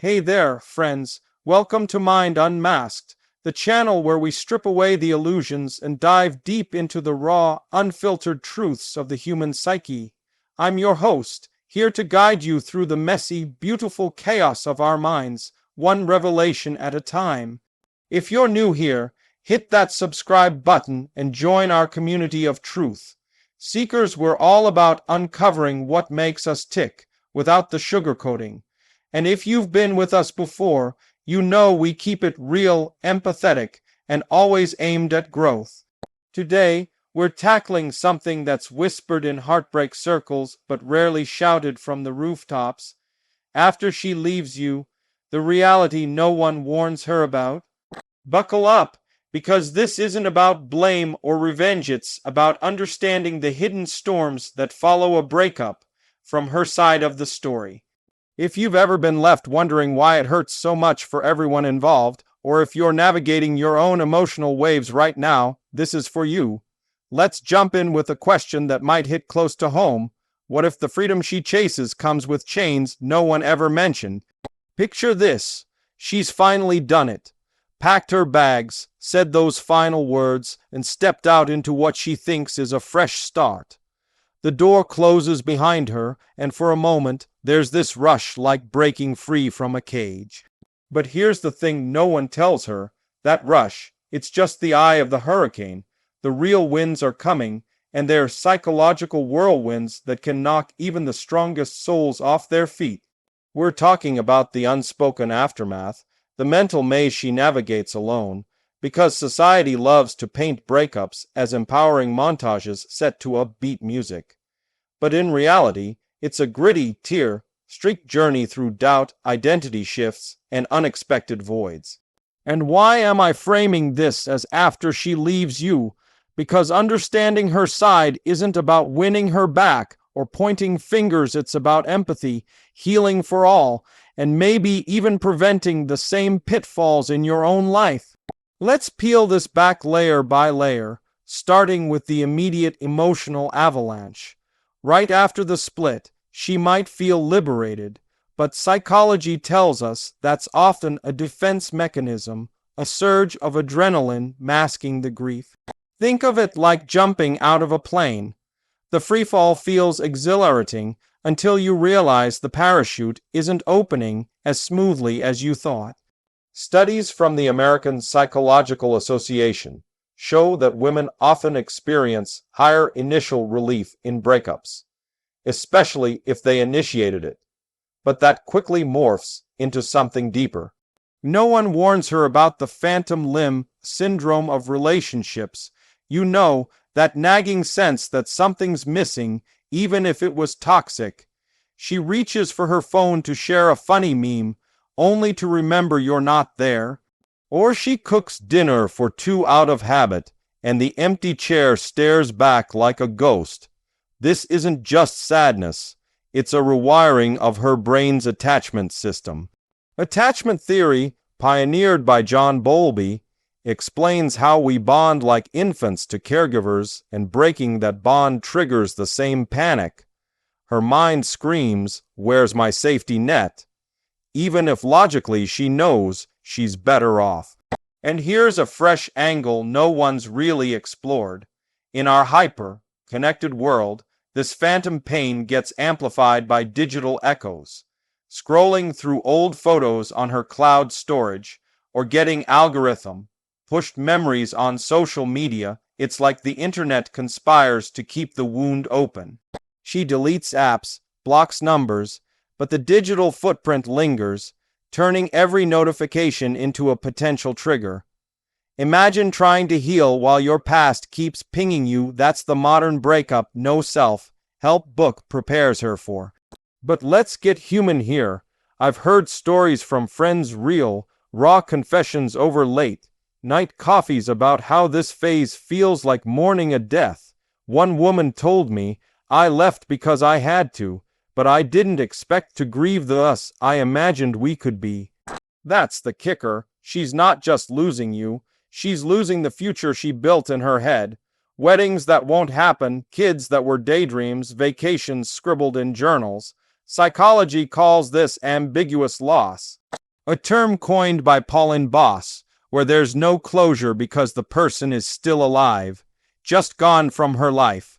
Hey there, friends. Welcome to Mind Unmasked, the channel where we strip away the illusions and dive deep into the raw, unfiltered truths of the human psyche. I'm your host, here to guide you through the messy, beautiful chaos of our minds, one revelation at a time. If you're new here, hit that subscribe button and join our community of truth. Seekers, we're all about uncovering what makes us tick, without the sugarcoating. And if you've been with us before, you know we keep it real, empathetic, and always aimed at growth. Today, we're tackling something that's whispered in heartbreak circles but rarely shouted from the rooftops. After she leaves you, the reality no one warns her about. Buckle up, because this isn't about blame or revenge, it's about understanding the hidden storms that follow a breakup from her side of the story. If you've ever been left wondering why it hurts so much for everyone involved, or if you're navigating your own emotional waves right now, this is for you. Let's jump in with a question that might hit close to home. What if the freedom she chases comes with chains no one ever mentioned? Picture this. She's finally done it. Packed her bags, said those final words, and stepped out into what she thinks is a fresh start. The door closes behind her, and for a moment, there's this rush like breaking free from a cage. But here's the thing no one tells her. That rush, it's just the eye of the hurricane. The real winds are coming, and they're psychological whirlwinds that can knock even the strongest souls off their feet. We're talking about the unspoken aftermath, the mental maze she navigates alone, because society loves to paint breakups as empowering montages set to upbeat music. But in reality, it's a gritty, tear-streaked journey through doubt, identity shifts, and unexpected voids. And why am I framing this as after she leaves you? Because understanding her side isn't about winning her back or pointing fingers, it's about empathy, healing for all, and maybe even preventing the same pitfalls in your own life. Let's peel this back layer by layer, starting with the immediate emotional avalanche. Right after the split, she might feel liberated, but psychology tells us that's often a defense mechanism, a surge of adrenaline masking the grief. Think of it like jumping out of a plane. The freefall feels exhilarating until you realize the parachute isn't opening as smoothly as you thought. Studies from the American Psychological Association show that women often experience higher initial relief in breakups, especially if they initiated it, but that quickly morphs into something deeper. No one warns her about the phantom limb syndrome of relationships. You know, that nagging sense that something's missing, even if it was toxic. She reaches for her phone to share a funny meme, only to remember you're not there. Or she cooks dinner for two out of habit, and the empty chair stares back like a ghost. This isn't just sadness, it's a rewiring of her brain's attachment system. Attachment theory, pioneered by John Bowlby, explains how we bond like infants to caregivers, and breaking that bond triggers the same panic. Her mind screams, "Where's my safety net?" even if logically she knows she's better off. And here's a fresh angle no one's really explored. In our hyper-connected world, this phantom pain gets amplified by digital echoes. Scrolling through old photos on her cloud storage, or getting algorithm-pushed memories on social media, it's like the internet conspires to keep the wound open. She deletes apps, blocks numbers, but the digital footprint lingers, turning every notification into a potential trigger. Imagine trying to heal while your past keeps pinging you. That's the modern breakup no self-help book prepares her for. But let's get human here. I've heard stories from friends, real, raw confessions over late-night coffees about how this phase feels like mourning a death. One woman told me, "I left because I had to, but I didn't expect to grieve the us I imagined we could be." That's the kicker. She's not just losing you, she's losing the future she built in her head. Weddings that won't happen, kids that were daydreams, vacations scribbled in journals. Psychology calls this ambiguous loss, a term coined by Pauline Boss, where there's no closure because the person is still alive, just gone from her life.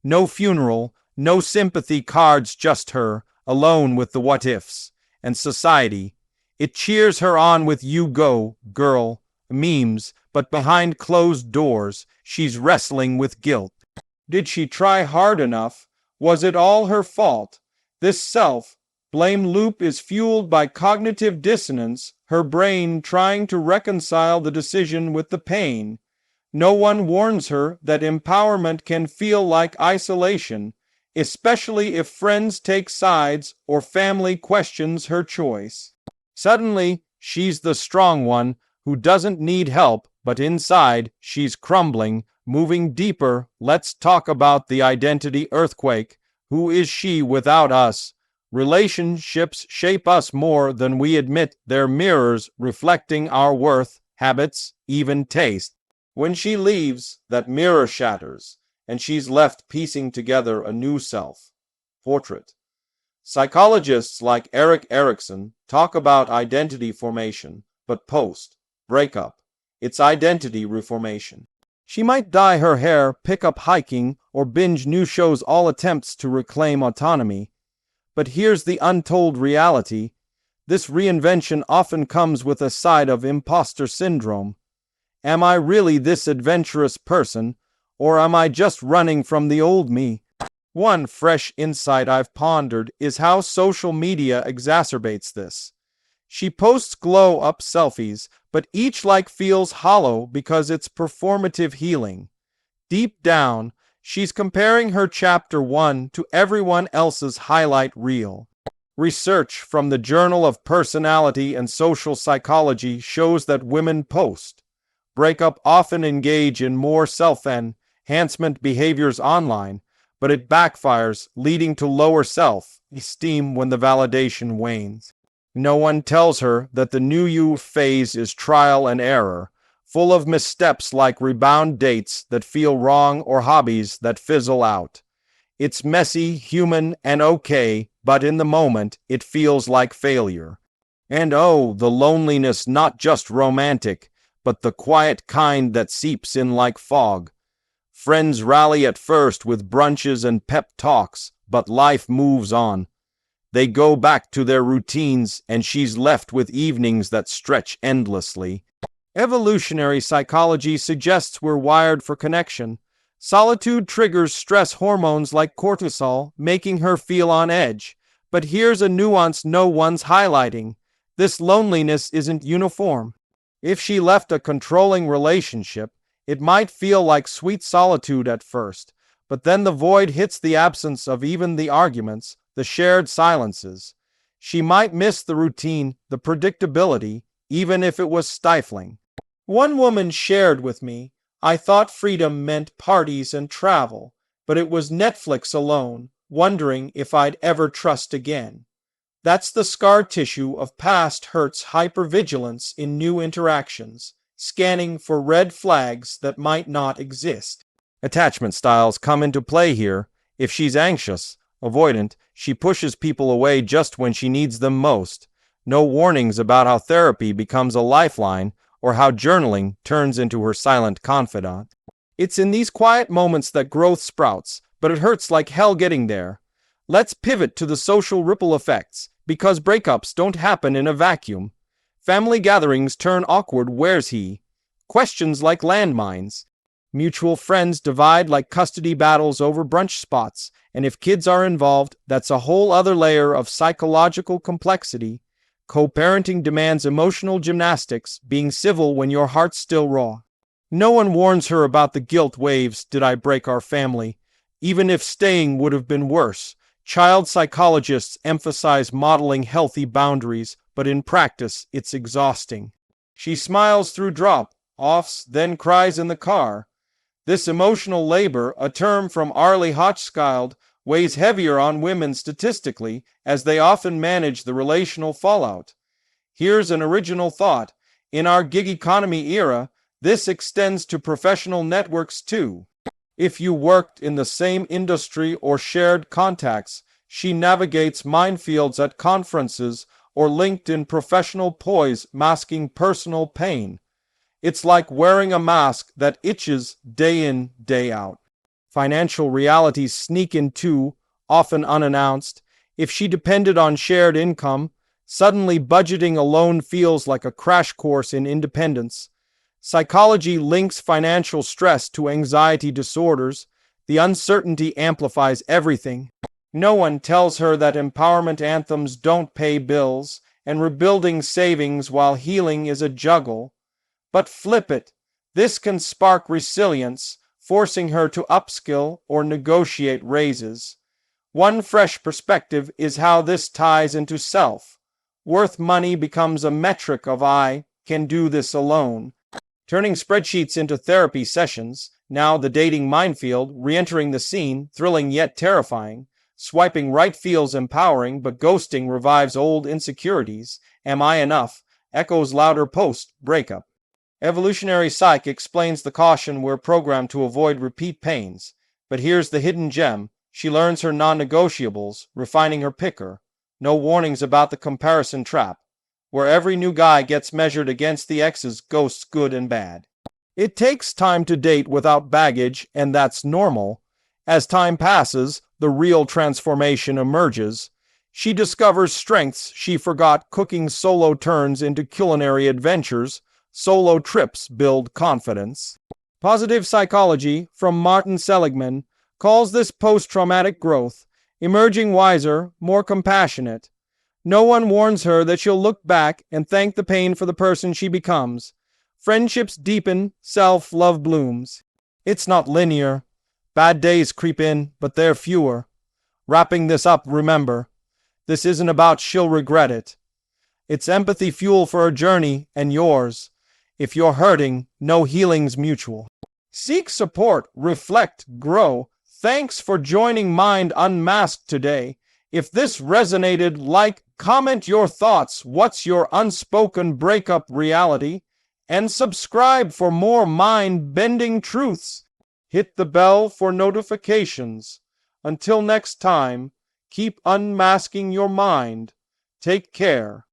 No funeral, no sympathy cards, just her, alone with the what-ifs. And society, it cheers her on with "you go, girl" memes, but behind closed doors, she's wrestling with guilt. Did she try hard enough? Was it all her fault? This self-blame loop is fueled by cognitive dissonance, her brain trying to reconcile the decision with the pain. No one warns her that empowerment can feel like isolation, especially if friends take sides or family questions her choice. Suddenly, she's the strong one who doesn't need help, but inside, she's crumbling, moving deeper. Let's talk about the identity earthquake. Who is she without us? Relationships shape us more than we admit. They're mirrors reflecting our worth, habits, even taste. When she leaves, that mirror shatters, and she's left piecing together a new self-portrait. Psychologists like Erik Erikson talk about identity formation, but post-breakup, it's identity reformation. She might dye her hair, pick up hiking, or binge new shows, all attempts to reclaim autonomy. But here's the untold reality. This reinvention often comes with a side of imposter syndrome. Am I really this adventurous person, or am I just running from the old me? One fresh insight I've pondered is how social media exacerbates this. She posts glow-up selfies, but each like feels hollow because it's performative healing. Deep down, she's comparing her chapter 1 to everyone else's highlight reel. Research from the Journal of Personality and Social Psychology shows that women post-breakup often engage in more self-enhancement behaviors online, but it backfires, leading to lower self-esteem when the validation wanes. No one tells her that the new you phase is trial and error, full of missteps like rebound dates that feel wrong or hobbies that fizzle out. It's messy, human, and okay, but in the moment, it feels like failure. And oh, the loneliness, not just romantic, but the quiet kind that seeps in like fog. Friends rally at first with brunches and pep talks, but life moves on. They go back to their routines, and she's left with evenings that stretch endlessly. Evolutionary psychology suggests we're wired for connection. Solitude triggers stress hormones like cortisol, making her feel on edge. But here's a nuance no one's highlighting. This loneliness isn't uniform. If she left a controlling relationship, it might feel like sweet solitude at first, but then the void hits, the absence of even the arguments, the shared silences. She might miss the routine, the predictability, even if it was stifling. One woman shared with me, "I thought freedom meant parties and travel, but it was Netflix alone, wondering if I'd ever trust again." That's the scar tissue of past hurts, hypervigilance in new interactions, scanning for red flags that might not exist. Attachment styles come into play here. If she's anxious, avoidant, she pushes people away just when she needs them most. No warnings about how therapy becomes a lifeline or how journaling turns into her silent confidant. It's in these quiet moments that growth sprouts, but it hurts like hell getting there. Let's pivot to the social ripple effects, because breakups don't happen in a vacuum. Family gatherings turn awkward. Where's he? Questions like landmines. Mutual friends divide like custody battles over brunch spots, and if kids are involved, that's a whole other layer of psychological complexity. Co-parenting demands emotional gymnastics, being civil when your heart's still raw. No one warns her about the guilt waves. Did I break our family? Even if staying would have been worse. Child psychologists emphasize modeling healthy boundaries, but in practice, it's exhausting. She smiles through drop-offs, then cries in the car. This emotional labor, a term from Arlie Hochschild, weighs heavier on women statistically, as they often manage the relational fallout. Here's an original thought. In our gig economy era, this extends to professional networks too. If you worked in the same industry or shared contacts, She navigates minefields at conferences or linked in professional poise masking personal pain. It's like wearing a mask that itches day in, day out. Financial realities sneak in too, often unannounced. If she depended on shared income, suddenly budgeting alone feels like a crash course in independence. Psychology links financial stress to anxiety disorders. The uncertainty amplifies everything. No one tells her that empowerment anthems don't pay bills, and rebuilding savings while healing is a juggle. But flip it. This can spark resilience, forcing her to upskill or negotiate raises. One fresh perspective is how this ties into self. Worth money becomes a metric of I can do this alone. Turning spreadsheets into therapy sessions, now the dating minefield, re-entering the scene, thrilling yet terrifying. Swiping right feels empowering, but ghosting revives old insecurities. Am I enough? Echoes louder post breakup. Evolutionary psych explains the caution we're programmed to avoid repeat pains. But here's the hidden gem. She learns her non-negotiables, refining her picker. No warnings about the comparison trap, where every new guy gets measured against the ex's ghosts good and bad. It takes time to date without baggage, and that's normal. As time passes, the real transformation emerges. She discovers strengths she forgot. Cooking solo turns into culinary adventures. Solo trips build confidence. Positive psychology, from Martin Seligman, calls this post-traumatic growth, emerging wiser, more compassionate. No one warns her that she'll look back and thank the pain for the person she becomes. Friendships deepen, self-love blooms. It's not linear. Bad days creep in, but they're fewer. Wrapping this up, remember, this isn't about she'll regret it. It's empathy fuel for her journey and yours. If you're hurting, no healing's mutual. Seek support, reflect, grow. Thanks for joining Mind Unmasked today. If this resonated, like, comment your thoughts. What's your unspoken breakup reality? And subscribe for more mind-bending truths. Hit the bell for notifications. Until next time, keep unmasking your mind. Take care.